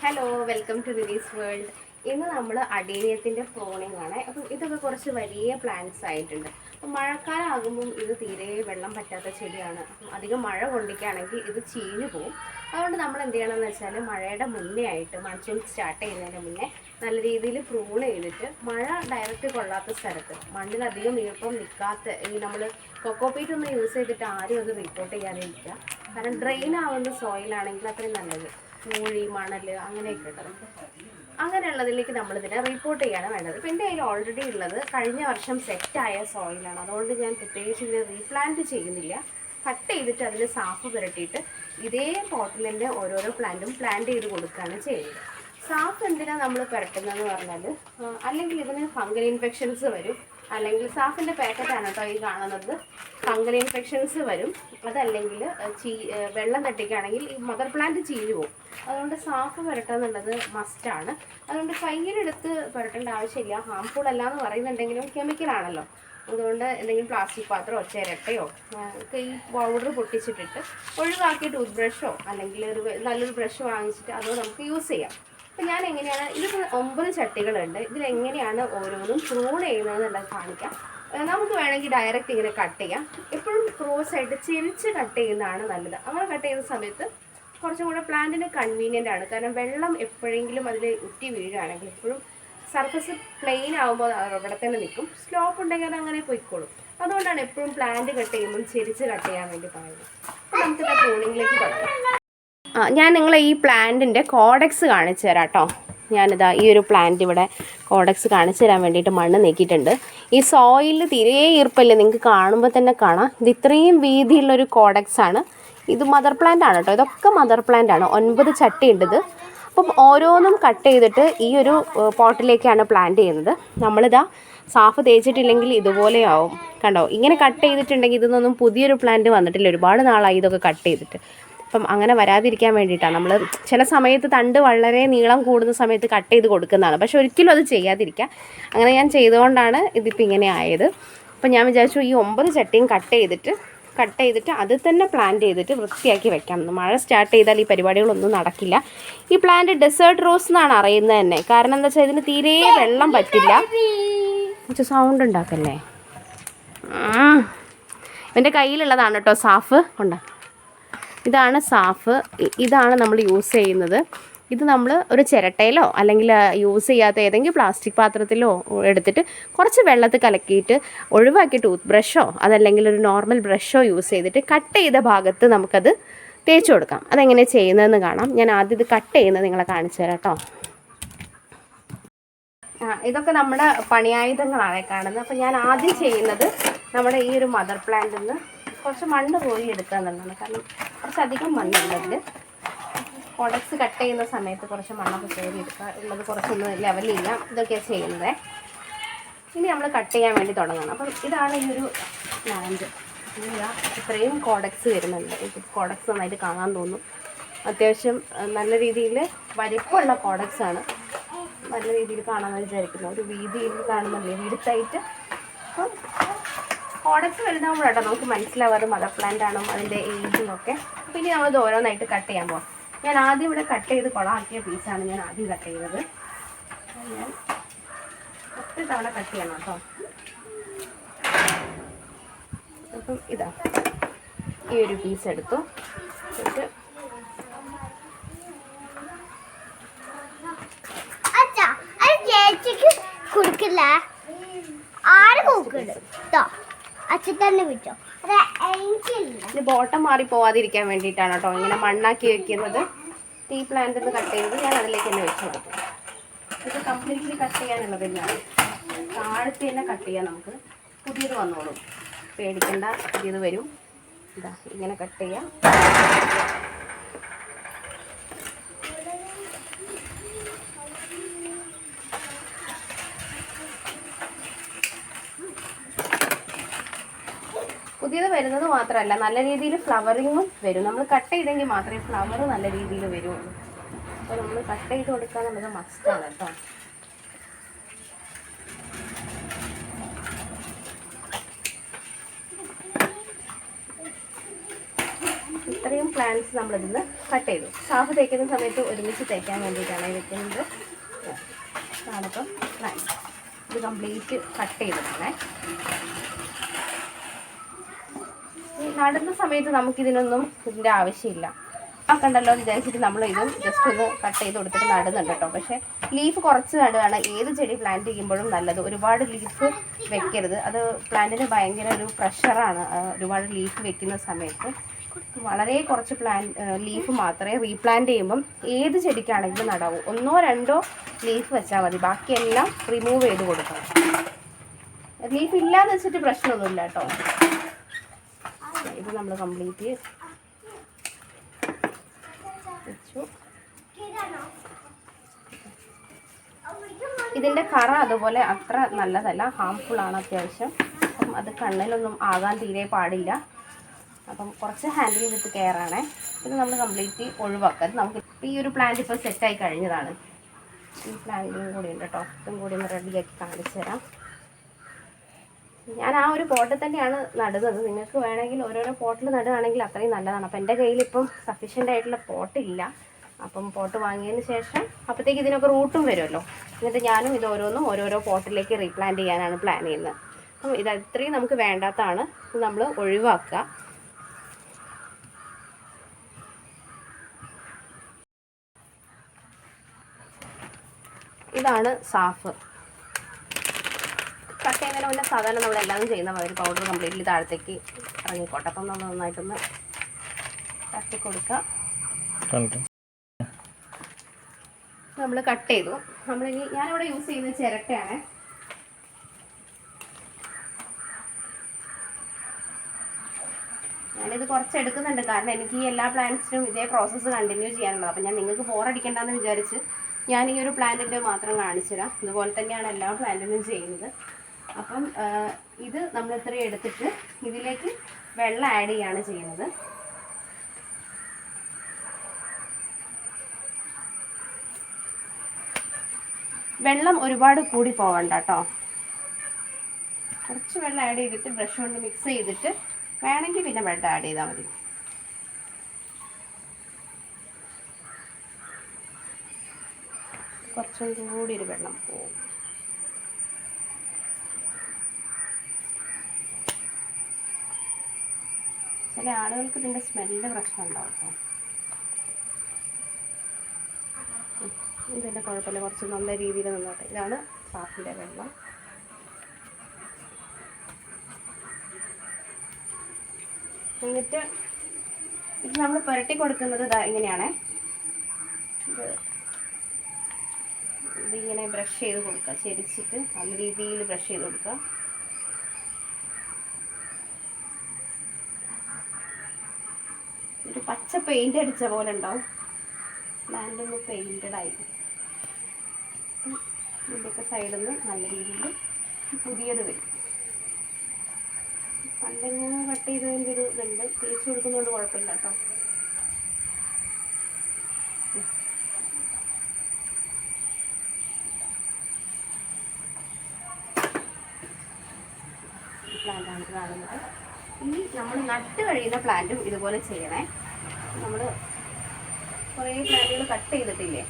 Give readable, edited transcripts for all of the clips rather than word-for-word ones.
Hello, welcome to Release World. ഇന്ന് നമ്മൾ അഡേനിയത്തിൻ്റെ cloning ആണ്. അപ്പം ഇതൊക്കെ കുറച്ച് വലിയ പ്ലാന്റ്സ് ആയിട്ടുണ്ട്. അപ്പം മഴക്കാലം ആകുമ്പം ഇത് തീരെ വെള്ളം പറ്റാത്ത ചെടിയാണ്. അപ്പം അധികം മഴ കൊണ്ടിക്കുകയാണെങ്കിൽ ഇത് ചീഞ്ഞു പോകും. അതുകൊണ്ട് നമ്മൾ എന്ത് ചെയ്യണമെന്ന് വെച്ചാൽ മഴയുടെ മുന്നേ ആയിട്ട് മൺസൂൺ സ്റ്റാർട്ട് ചെയ്യുന്നതിന് മുന്നേ നല്ല രീതിയിൽ പ്രൂൺ ചെയ്തിട്ട് മഴ ഡയറക്റ്റ് കൊള്ളാത്ത സ്ഥലത്ത് മണ്ണിലധികം ഈർപ്പം നിൽക്കാത്ത ഈ നമ്മൾ കൊക്കോപീറ്റ് ഒന്നും യൂസ് ചെയ്തിട്ട് ആരും അത് റിപ്പോർട്ട് ചെയ്യാതിരിക്കുക. കാരണം ഡ്രെയിൻ ആവുന്ന സോയിലാണെങ്കിൽ അത്രയും നല്ലത്. മൂഴി മണൽ അങ്ങനെയൊക്കെ ഉണ്ടല്ലോ. അങ്ങനെയുള്ളതിലേക്ക് നമ്മളിതിനെ റിപ്പോർട്ട് ചെയ്യാണ് വേണ്ടത്. ഇപ്പം എൻ്റെ കയ്യിൽ ഓൾറെഡി ഉള്ളത് കഴിഞ്ഞ വർഷം സെറ്റായ സോയിലാണ്. അതുകൊണ്ട് ഞാൻ പ്രത്യേകിച്ച് ഇതിനെ റീപ്ലാന്റ് ചെയ്യുന്നില്ല. കട്ട് ചെയ്തിട്ട് അതിൽ സാഫ് പുരട്ടിയിട്ട് ഇതേ പോട്ടിൽ തന്നെ ഓരോരോ പ്ലാന്റും പ്ലാന്റ് ചെയ്ത് കൊടുക്കുകയാണ് ചെയ്യുന്നത്. സാഫ് എന്തിനാണ് നമ്മൾ പുരട്ടുന്നതെന്ന് പറഞ്ഞാൽ അല്ലെങ്കിൽ ഇതിന് ഫംഗൽ ഇൻഫെക്ഷൻസ് വരും. അല്ലെങ്കിൽ സാഫിൻ്റെ പാക്കറ്റാണ് കേട്ടോ ഈ കാണുന്നത്. ഫംഗൽ ഇൻഫെക്ഷൻസ് വരും. അതല്ലെങ്കിൽ വെള്ളം തട്ടിക്കുകയാണെങ്കിൽ ഈ മദർ പ്ലാന്റ് ചീഞ്ഞു പോകും. അതുകൊണ്ട് സാഫ് പുരട്ടുന്നുള്ളത് മസ്റ്റാണ്. അതുകൊണ്ട് കയ്യിലെടുത്ത് പുരട്ടേണ്ട ആവശ്യമില്ല. ഹാംഫുൾ അല്ല എന്ന് പറയുന്നുണ്ടെങ്കിലും കെമിക്കലാണല്ലോ. അതുകൊണ്ട് എന്തെങ്കിലും പ്ലാസ്റ്റിക് പാത്രമോ ചിരട്ടയോ ഈ പൗഡർ പൊട്ടിച്ചിട്ടിട്ട് ഒഴിവാക്കിയ ടൂത്ത് ബ്രഷോ അല്ലെങ്കിൽ നല്ലൊരു ബ്രഷ് വാങ്ങിച്ചിട്ട് അതോ നമുക്ക് യൂസ് ചെയ്യാം. അപ്പം ഞാൻ എങ്ങനെയാണ് ഇതിപ്പോൾ 9 ചട്ടികളുണ്ട്. ഇതിലെങ്ങനെയാണ് ഓരോന്നും പ്രൂൺ ചെയ്യുന്നതെന്നുള്ളത് കാണിക്കാം. നമുക്ക് വേണമെങ്കിൽ ഡയറക്റ്റ് ഇങ്ങനെ കട്ട് ചെയ്യാം. എപ്പോഴും ക്രോസ് ആയിട്ട് ചെരിച്ച് കട്ട് ചെയ്യുന്നതാണ് നല്ലത്. അങ്ങനെ കട്ട് ചെയ്യുന്ന സമയത്ത് കുറച്ചും കൂടെ പ്ലാന്റിന് കൺവീനിയൻ്റ് ആണ്. കാരണം വെള്ളം എപ്പോഴെങ്കിലും അതിൽ ഉറ്റി വീഴുകയാണെങ്കിൽ എപ്പോഴും സർഫസ് പ്ലെയിൻ ആകുമ്പോൾ അവിടെ തന്നെ നിൽക്കും. സ്ലോപ്പ് ഉണ്ടെങ്കിൽ അത് അങ്ങനെ പോയിക്കോളും. അതുകൊണ്ടാണ് എപ്പോഴും പ്ലാന്റ് കട്ട് ചെയ്യുമ്പോൾ ചെരിച്ച് കട്ട് ചെയ്യാൻ വേണ്ടി പറയുന്നത്. അപ്പോൾ നമുക്കിത് പ്രൂണിങ്ങിലേക്ക് തുടങ്ങാം. ഞാൻ നിങ്ങളെ ഈ പ്ലാന്റിൻ്റെ കോഡെക്സ് കാണിച്ചു തരാം കേട്ടോ. ഞാനിതാ ഈ ഒരു പ്ലാന്റ് ഇവിടെ കോഡെക്സ് കാണിച്ചു തരാൻ വേണ്ടിയിട്ട് മണ്ണ് നീക്കിയിട്ടുണ്ട്. ഈ സോയിൽ തീരെ ഈർപ്പമില്ല, നിങ്ങൾക്ക് കാണുമ്പോൾ തന്നെ കാണാം. ഇത് ഇത്രയും വീതിയുള്ളൊരു കോഡെക്സ് ആണ്. ഇത് മദർ പ്ലാന്റ് ആണ് കേട്ടോ. ഇതൊക്കെ മദർ പ്ലാന്റ് ആണ്. 9 ചട്ടി ഉണ്ട് ഇത്. അപ്പം ഓരോന്നും കട്ട് ചെയ്തിട്ട് ഈ ഒരു പോട്ടിലേക്കാണ് പ്ലാന്റ് ചെയ്യുന്നത്. നമ്മളിതാ സാഫ് തേച്ചിട്ടില്ലെങ്കിൽ ഇതുപോലെയാവും. കണ്ടോ, ഇങ്ങനെ കട്ട് ചെയ്തിട്ടുണ്ടെങ്കിൽ ഇതൊന്നും പുതിയൊരു പ്ലാന്റ് വന്നിട്ടില്ല. ഒരുപാട് നാളായി ഇതൊക്കെ കട്ട് ചെയ്തിട്ട്. അപ്പം അങ്ങനെ വരാതിരിക്കാൻ വേണ്ടിയിട്ടാണ് നമ്മൾ ചില സമയത്ത് തണ്ട് വളരെ നീളം കൂടുന്ന സമയത്ത് കട്ട് ചെയ്ത് കൊടുക്കുന്നതാണ്. പക്ഷെ ഒരിക്കലും അത് ചെയ്യാതിരിക്കുക. അങ്ങനെ ഞാൻ ചെയ്തുകൊണ്ടാണ് ഇതിപ്പോൾ ഇങ്ങനെ ആയത്. അപ്പം ഞാൻ വിചാരിച്ചു ഈ 9 ചട്ടിയും കട്ട് ചെയ്തിട്ട് അത് തന്നെ പ്ലാന്റ് ചെയ്തിട്ട് വൃത്തിയാക്കി വെക്കാം. മഴ സ്റ്റാർട്ട് ചെയ്താൽ ഈ പരിപാടികളൊന്നും നടക്കില്ല. ഈ പ്ലാന്റ് ഡെസേർട്ട് റോസ് എന്നാണ് അറിയുന്നത് തന്നെ. കാരണം എന്താ വെച്ചാൽ ഇതിന് തീരെ വെള്ളം പറ്റില്ല. കുറച്ച് സൗണ്ട് ഉണ്ടാക്കല്ലേ. എൻ്റെ കയ്യിലുള്ളതാണ് കേട്ടോ സാഫ്. കൊണ്ടാ, ഇതാണ് സാഫ്. ഇതാണ് നമ്മൾ യൂസ് ചെയ്യുന്നത്. ഇത് നമ്മൾ ഒരു ചിരട്ടയിലോ അല്ലെങ്കിൽ യൂസ് ചെയ്യാത്ത ഏതെങ്കിലും പ്ലാസ്റ്റിക് പാത്രത്തിലോ എടുത്തിട്ട് കുറച്ച് വെള്ളത്തിൽ കലക്കിയിട്ട് ഒഴിവാക്കി ടൂത്ത് ബ്രഷോ അതല്ലെങ്കിൽ ഒരു നോർമൽ ബ്രഷോ യൂസ് ചെയ്തിട്ട് കട്ട് ചെയ്ത ഭാഗത്ത് നമുക്കത് തേച്ച് കൊടുക്കാം. അതെങ്ങനെ ചെയ്യുന്നതെന്ന് കാണാം. ഞാൻ ആദ്യം ഇത് കട്ട് ചെയ്യുന്നത് നിങ്ങളെ കാണിച്ചു തരാം കേട്ടോ. ഇതൊക്കെ നമ്മുടെ പണിയായുധങ്ങളാണ് കാണുന്നത്. അപ്പോൾ ഞാൻ ആദ്യം ചെയ്യുന്നത് നമ്മുടെ ഈ ഒരു മദർ പ്ലാന്റിൽ നിന്ന് കുറച്ച് മണ്ണ് കോരി എടുക്കുക എന്നുള്ളതാണ്. കാരണം കുറച്ചധികം മണ്ണുള്ളതിൽ കോഡക്സ് കട്ട് ചെയ്യുന്ന സമയത്ത് കുറച്ച് മണ്ണൊക്കെ കോരി എടുക്കുക. ഉള്ളത് കുറച്ചൊന്ന് ലെവൽ ചെയ്യാം. ഇതൊക്കെയാണ് ചെയ്യുന്നത്. ഇനി നമ്മൾ കട്ട് ചെയ്യാൻ വേണ്ടി തുടങ്ങണം. അപ്പം ഇതാണ് ഈ ഒരു പ്ലാന്റ്. ഇത്രയും കോഡക്സ് വരുന്നുണ്ട്. കോഡക്സ് നന്നായിട്ട് കാണാൻ തോന്നും. അത്യാവശ്യം നല്ല രീതിയിൽ വലിപ്പമുള്ള കോഡക്സാണ്. നല്ല രീതിയിൽ കാണാമെന്ന് വിചാരിക്കുന്നു. ഒരു വീതിയിൽ കാണുന്നില്ലേ, വീടുത്തായിട്ട്. അപ്പം കോഡക്സ് വലുതാകുമ്പോഴാട്ടോ നമുക്ക് മനസ്സിലാവാറ് മദർ പ്ലാന്റ് ആണോ അതിൻ്റെ ഏജും ഒക്കെ. അപ്പോൾ ഇനി നമ്മളത് ഓരോന്നായിട്ട് കട്ട് ചെയ്യാൻ പോകാം. ഞാൻ ആദ്യം ഇവിടെ കട്ട് ചെയ്ത് കുളമാക്കിയ പീസാണ് ഞാൻ ആദ്യം കട്ട് ചെയ്തത്. ഞാൻ 10 തവണ കട്ട് ചെയ്യണം കേട്ടോ. അപ്പം ഇതാ ഈ ഒരു പീസ് എടുത്തു. എന്നിട്ട് കൊടുക്കില്ല, ആര് കൊടുക്കട്ടോ ഇത് ബോട്ടം മാറി പോവാതിരിക്കാൻ വേണ്ടിയിട്ടാണ് കേട്ടോ ഇങ്ങനെ മണ്ണാക്കി വെക്കുന്നത്. ഈ പ്ലാന്റിൽ നിന്ന് കട്ട് ചെയ്ത് ഞാൻ അതിലേക്ക് തന്നെ വെച്ച് കൊടുക്കും. ഇത് കംപ്ലീറ്റ്ലി കട്ട് ചെയ്യാനുള്ളത് തന്നെയാണ്. താഴത്ത് തന്നെ കട്ട് ചെയ്യാം. നമുക്ക് പുതിയത് വന്നോളും, പേടിക്കണ്ട. പുതിയത് വരും. ഇതാ ഇങ്ങനെ കട്ട് ചെയ്യാം. പുതിയത് വരുന്നത് മാത്രമല്ല നല്ല രീതിയിൽ ഫ്ലവറിങ്ങും വരും. നമ്മൾ കട്ട് ചെയ്തെങ്കിൽ മാത്രമേ ഫ്ലവർ നല്ല രീതിയിൽ വരുള്ളൂ. അപ്പോൾ നമ്മൾ കട്ട് ചെയ്ത് കൊടുക്കുക എന്നുള്ളത് മസ്റ്റാണ് കേട്ടോ. ഇത്രയും പ്ലാന്റ്സ് നമ്മളിതിന്ന് കട്ട് ചെയ്തു. സാഫ് തേക്കുന്ന സമയത്ത് ഒരുമിച്ച് തേക്കാൻ വേണ്ടിയിട്ടാണ് വെക്കുന്നത്. അതാണിപ്പം പ്ലാന്റ്. ഇത് കംപ്ലീറ്റ് കട്ട് ചെയ്തിട്ടാണേ. നടുന്ന സമയത്ത് നമുക്കിതിനൊന്നും ഇതിൻ്റെ ആവശ്യമില്ല. കണ്ടല്ലോ എന്ന് വിചാരിച്ചിട്ട് നമ്മൾ ഇത് ജസ്റ്റ് ഒന്ന് കട്ട് ചെയ്ത് കൊടുത്തിട്ട് നടുന്നുണ്ട് കേട്ടോ. പക്ഷേ ലീഫ് കുറച്ച് നടുകയാണ് ഏത് ചെടി പ്ലാന്റ് ചെയ്യുമ്പോഴും നല്ലത്. ഒരുപാട് ലീഫ് വെക്കരുത്. അത് പ്ലാന്റിന് ഭയങ്കര ഒരു പ്രഷറാണ്. ഒരുപാട് ലീഫ് വെക്കുന്ന സമയത്ത് വളരെ കുറച്ച് ലീഫ് മാത്രമേ റീപ്ലാന്റ് ചെയ്യുമ്പം ഏത് ചെടിക്കാണെങ്കിലും നടാവൂ. 1-2 ലീഫ് വെച്ചാൽ മതി. ബാക്കിയെല്ലാം റിമൂവ് ചെയ്ത് കൊടുക്കണം. ലീഫ് ഇല്ലാന്ന് വെച്ചിട്ട് പ്രശ്നമൊന്നുമില്ല കേട്ടോ. ഇത് നമ്മൾ കംപ്ലീറ്റ് വെച്ചു. ഇതിൻ്റെ കറ അതുപോലെ അത്ര നല്ലതല്ല, ഹാംഫുൾ ആണ് അത്യാവശ്യം. അപ്പം അത് കണ്ണിലൊന്നും ആകാൻ തീരെ പാടില്ല. അപ്പം കുറച്ച് ഹാൻഡിൽ വിത്ത് കെയർ ആണേ. ഇത് നമ്മൾ കംപ്ലീറ്റ് ഒഴിവാക്കാം. നമുക്ക് ഈ ഒരു പ്ലാന്റ് ഇപ്പോൾ സെറ്റായി കഴിഞ്ഞതാണ്. ഈ പ്ലാന്റും കൂടി ഉണ്ട് കേട്ടോ. ഇതും കൂടി ഒന്ന് റെഡിയാക്കി കാണിച്ചു തരാം. ഞാൻ ആ ഒരു പോട്ടിൽ തന്നെയാണ് നടുന്നത്. നിങ്ങൾക്ക് വേണമെങ്കിൽ ഓരോരോ പോട്ടിൽ നടുകയാണെങ്കിൽ അത്രയും നല്ലതാണ്. അപ്പം എൻ്റെ കയ്യിലിപ്പം സഫീഷ്യൻ്റ് ആയിട്ടുള്ള പോട്ടില്ല. അപ്പം പോട്ട് വാങ്ങിയതിന് ശേഷം അപ്പോഴത്തേക്ക് ഇതിനൊക്കെ റൂട്ടും വരുമല്ലോ. എന്നിട്ട് ഞാനും ഇത് ഓരോരോ പോട്ടിലേക്ക് റീപ്ലാന്റ് ചെയ്യാനാണ് പ്ലാൻ ചെയ്യുന്നത്. അപ്പം ഇത് ഇത്രയും നമുക്ക് വേണ്ടാത്തതാണ്. ഇത് നമ്മൾ ഒഴിവാക്കുക. ഇതാണ് സാഫ്. കട്ട് ചെയ്യുന്നതിന് മുന്നേ സാധാരണ നമ്മളെല്ലാവരും ചെയ്യുന്ന മാതിരി പൗഡർ കംപ്ലീറ്റ്ലി താഴത്തേക്ക് ഇറങ്ങിക്കോട്ടെ. അപ്പം നമ്മൾ നന്നായിട്ടൊന്ന് തട്ടി കൊടുക്കുക. നമ്മൾ കട്ട് ചെയ്തു. നമ്മളിനി ഞാനിവിടെ യൂസ് ചെയ്യുന്നത് ചിരട്ടയാണ്. ഞാനിത് കുറച്ച് എടുക്കുന്നുണ്ട്, കാരണം എനിക്ക് ഈ എല്ലാ പ്ലാന്റ്സിനും ഇതേ പ്രോസസ്സ് കണ്ടിന്യൂ ചെയ്യാനുള്ളത്. അപ്പം ഞാൻ നിങ്ങൾക്ക് ബോറടിക്കണ്ടെന്ന് വിചാരിച്ച് ഞാൻ ഈ ഒരു പ്ലാന്റിൻ്റെ മാത്രം കാണിച്ചു തരാം. ഇതുപോലെ തന്നെയാണ് എല്ലാ പ്ലാന്റിനും ചെയ്യുന്നത്. അപ്പം ഇത് നമ്മൾ ഇത്രയും എടുത്തിട്ട് ഇതിലേക്ക് വെള്ളം ആഡ് ചെയ്യാണ് ചെയ്യുന്നത്. വെള്ളം ഒരുപാട് കൂടി പോകണ്ട കേട്ടോ. കുറച്ച് വെള്ളം ആഡ് ചെയ്തിട്ട് ബ്രഷ് കൊണ്ട് മിക്സ് ചെയ്തിട്ട് വേണമെങ്കിൽ പിന്നെ വെള്ളം ആഡ് ചെയ്താൽ മതി. കുറച്ചും കൂടി ഒരു വെള്ളം പോകും. ചില ആളുകൾക്ക് ഇതിൻ്റെ സ്മെല്ല് പ്രശ്നം ഉണ്ടാവും കേട്ടോ. ഇതിൻ്റെ കുഴപ്പമില്ല, കുറച്ച് നല്ല രീതിയിൽ നിന്നോട്ടെ. ഇതാണ് സാഫിൻ്റെ വെള്ളം. എന്നിട്ട് ഇത് നമ്മൾ പുരട്ടി കൊടുക്കുന്നത് ഇങ്ങനെയാണേ. ഇതിങ്ങനെ ബ്രഷ് ചെയ്ത് കൊടുക്കുക. ചെരിച്ചിട്ട് നല്ല രീതിയിൽ ബ്രഷ് ചെയ്ത് കൊടുക്കുക. ഒരു പച്ച പെയിൻ്റ് അടിച്ച പോലെ ഉണ്ടാവും. പ്ലാന്റൊന്ന് പെയിൻറ്റഡായി. ഇതിൻ്റെയൊക്കെ സൈഡിൽ നിന്ന് നല്ല രീതിയിൽ പുതിയത് വരും. പണ്ടെങ്ങനെ കട്ട് ചെയ്തതിൻ്റെ ഒരു ഇതുണ്ട്. തേച്ച് കൊടുക്കുന്നതുകൊണ്ട് കുഴപ്പമില്ല കേട്ടോ. പ്ലാന്റാണ് കാണുന്നത്. ഇനി നമ്മൾ നട്ട് കഴിയുന്ന പ്ലാന്റും ഇതുപോലെ ചെയ്യണേ. നമ്മൾ കുറേ പ്ലാന്റുകൾ കട്ട് ചെയ്തിട്ടില്ലേ,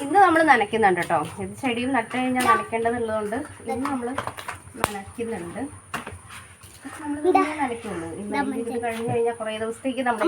ഇന്ന് നമ്മൾ നനയ്ക്കുന്നുണ്ട് കേട്ടോ. ഇത് ചെടിയും നട്ട് കഴിഞ്ഞാൽ നനയ്ക്കേണ്ടതുള്ളതുകൊണ്ട് ഇന്ന് നമ്മൾ നനയ്ക്കുന്നുണ്ട്. നമ്മൾ നനയ്ക്കുള്ളൂ. ഇത് കഴിഞ്ഞ് കഴിഞ്ഞാൽ കുറേ ദിവസത്തേക്ക് നമ്മൾ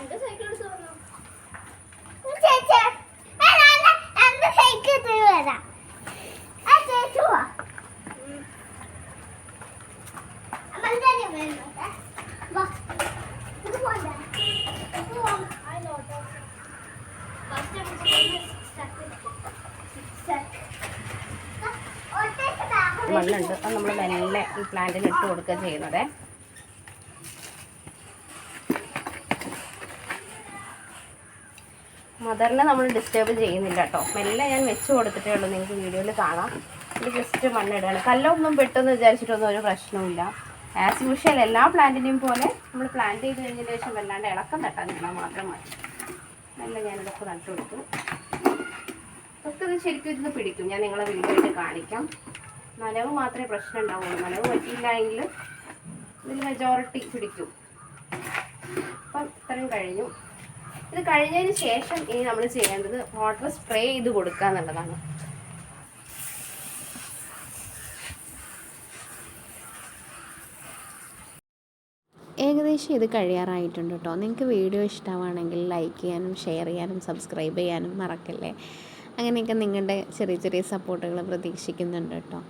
എൻ്റെ സൈക്കിൾ എടുത്ത് വന്നു. ചേച്ചി എന്റെ സൈക്കിൾ വരാം. ചേച്ചി പോവാ. മണ്ണുണ്ട്, അത് നമ്മൾ മെല്ലെ ഈ പ്ലാന്റിന് ഇട്ട് കൊടുക്കുക ചെയ്യുന്നത്. മദറിനെ നമ്മൾ ഡിസ്റ്റർബ് ചെയ്യുന്നില്ല കേട്ടോ. മെല്ലെ ഞാൻ വെച്ച് കൊടുത്തിട്ടേ ഉള്ളൂ, നിങ്ങൾക്ക് വീഡിയോയിൽ കാണാം. ഇത് ജസ്റ്റ് മണ്ണിടുകയാണ്. കല്ലൊന്നും പെട്ടെന്ന് വിചാരിച്ചിട്ടൊന്നും ഒരു പ്രശ്നവുമില്ല. ആസ് യൂഷ്വൽ എല്ലാ പ്ലാന്റിനെയും പോലെ നമ്മൾ പ്ലാന്റ് ചെയ്ത് കഴിഞ്ഞതിന് ശേഷം വല്ലാണ്ട് ഇളക്കം തട്ടാൻ മാത്രം മതി. മെല്ലെ ഞാനിതൊക്കെ നട്ടു കൊടുത്തു. ഒക്കെ ഇത് ശരിക്കും ഇരുന്ന് പിടിക്കും. ഞാൻ നിങ്ങളെ വീഡിയോയിൽ കാണിക്കാം. നനവ് മാത്രമേ പ്രശ്നം ഉണ്ടാവുള്ളൂ. നനവ് പറ്റിയില്ല എങ്കിൽ ഇതിൽ മെജോറിറ്റി പിടിക്കും. അപ്പം ഇത്രയും കഴിഞ്ഞു. ഇത് കഴിഞ്ഞതിന് ശേഷം ഇനി നമ്മൾ ചെയ്യേണ്ടത് വാട്ടർ സ്പ്രേ ചെയ്ത് കൊടുക്കുക എന്നുള്ളതാണ്. ഏകദേശം ഇത് കഴിയാറായിട്ടുണ്ട് കേട്ടോ. നിങ്ങൾക്ക് വീഡിയോ ഇഷ്ടമാണെങ്കിൽ ലൈക്ക് ചെയ്യാനും ഷെയർ ചെയ്യാനും സബ്സ്ക്രൈബ് ചെയ്യാനും മറക്കല്ലേ. അങ്ങനെയൊക്കെ നിങ്ങളുടെ ചെറിയ ചെറിയ സപ്പോർട്ടുകൾ പ്രതീക്ഷിക്കുന്നുണ്ട് കേട്ടോ.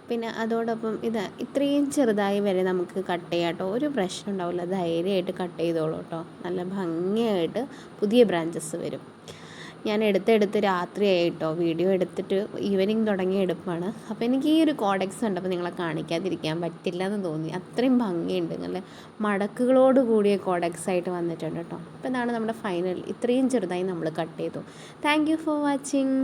പിന്നെ അതോടൊപ്പം ഇത് ഇത്രയും ചെറുതായി വരെ നമുക്ക് കട്ട് ചെയ്യാം കേട്ടോ. ഒരു പ്രശ്നം ഉണ്ടാവില്ല. ധൈര്യമായിട്ട് കട്ട് ചെയ്തോളൂ കേട്ടോ. നല്ല ഭംഗിയായിട്ട് പുതിയ ബ്രാഞ്ചസ് വരും. ഞാൻ എടുത്തെടുത്ത് രാത്രിയായി കേട്ടോ. വീഡിയോ എടുത്തിട്ട് ഈവനിങ് തുടങ്ങിയ എടുപ്പാണ്. അപ്പോൾ എനിക്ക് ഈ ഒരു കോഡെക്സ് കണ്ടപ്പോൾ നിങ്ങളെ കാണിക്കാതിരിക്കാൻ പറ്റില്ല എന്ന് തോന്നി. അത്രയും ഭംഗിയുണ്ട്. നല്ല മടക്കുകളോട് കൂടിയ കോഡെക്സ് ആയിട്ട് വന്നിട്ടുണ്ട് കേട്ടോ. അപ്പോൾ ഇതാണ് നമ്മുടെ ഫൈനൽ. ഇത്രയും ചെറുതായി നമ്മൾ കട്ട് ചെയ്തു. Thank you for watching.